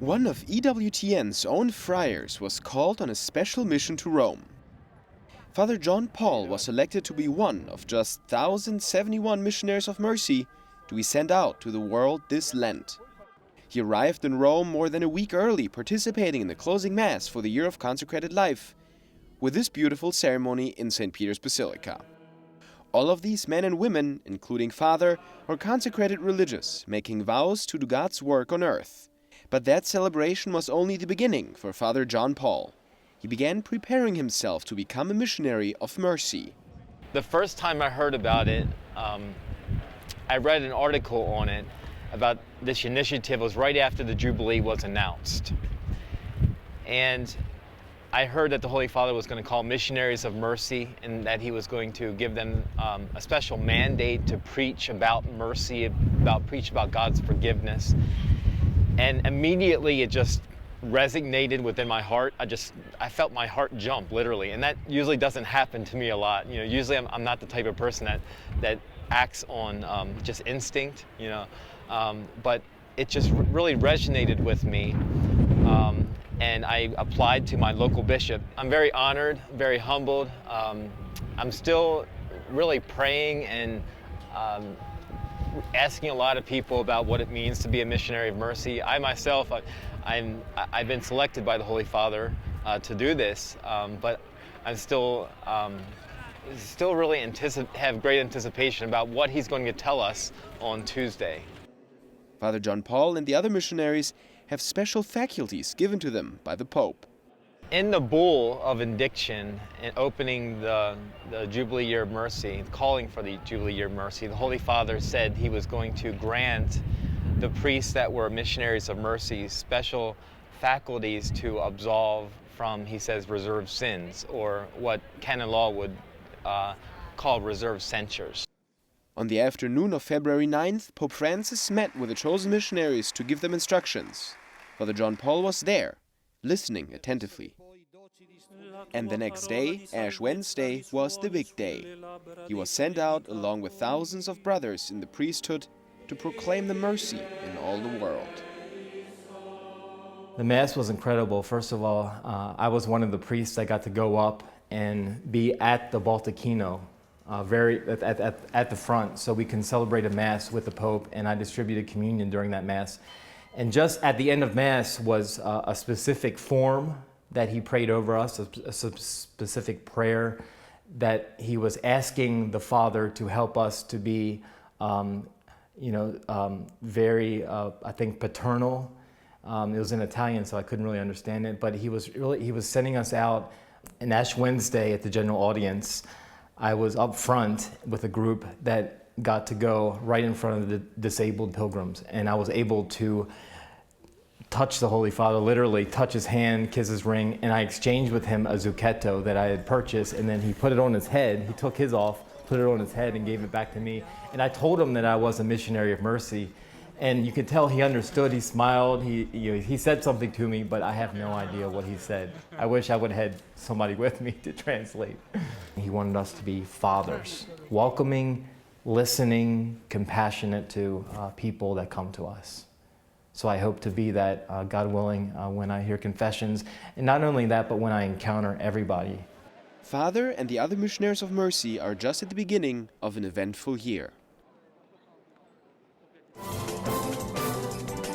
One of EWTN's own friars was called on a special mission to Rome. Father John Paul was selected to be one of just 1,071 Missionaries of Mercy to be sent out to the world this Lent. He arrived in Rome more than a week early, participating in the closing Mass for the year of consecrated life, with this beautiful ceremony in St. Peter's Basilica. All of these men and women, including Father, are consecrated religious, making vows to do God's work on earth. But that celebration was only the beginning for Father John Paul. He began preparing himself to become a missionary of mercy. The first time I heard about it, I read an article on it about this initiative. It was right after the Jubilee was announced. And I heard that the Holy Father was going to call Missionaries of Mercy and that he was going to give them a special mandate to preach about mercy, preach about God's forgiveness. And immediately it just resonated within my heart. I felt my heart jump, literally. And that usually doesn't happen to me a lot. Usually I'm not the type of person that acts on just instinct, but it just really resonated with me. And I applied to my local bishop. I'm very honored, very humbled. I'm still really praying and asking a lot of people about what it means to be a missionary of mercy. I myself, I've been selected by the Holy Father to do this, but I'm still really have great anticipation about what he's going to tell us on Tuesday. Father John Paul and the other missionaries have special faculties given to them by the Pope. In the bull of indiction and opening the Jubilee Year of Mercy, calling for the Jubilee Year of Mercy, the Holy Father said he was going to grant the priests that were Missionaries of Mercy special faculties to absolve from, he says, reserved sins, or what canon law would call reserved censures. On the afternoon of February 9th, Pope Francis met with the chosen missionaries to give them instructions. Father John Paul was there, listening attentively. And the next day, Ash Wednesday, was the big day. He was sent out along with thousands of brothers in the priesthood to proclaim the mercy in all the world. The Mass was incredible. First of all, I was one of the priests that got to go up and be at the VATICANO, at the front, so we can celebrate a Mass with the Pope, and I distributed communion during that Mass. And just at the end of Mass was a specific form that he prayed over us, a specific prayer that he was asking the Father to help us to be, very, I think, paternal. It was in Italian, so I couldn't really understand it, but he was sending us out. And Ash Wednesday at the general audience, I was up front with a group that got to go right in front of the disabled pilgrims, and I was able to touch the Holy Father, literally touch his hand, kiss his ring, and I exchanged with him a zucchetto that I had purchased, and then he put it on his head. He took his off, put it on his head, and gave it back to me. And I told him that I was a missionary of mercy, and you could tell he understood. He smiled. He said something to me, but I have no idea what he said. I wish I would have had somebody with me to translate. He wanted us to be fathers, welcoming, listening, compassionate to people that come to us. So I hope to be that, God willing, when I hear confessions, and not only that, but when I encounter everybody. Father and the other Missionaries of Mercy are just at the beginning of an eventful year.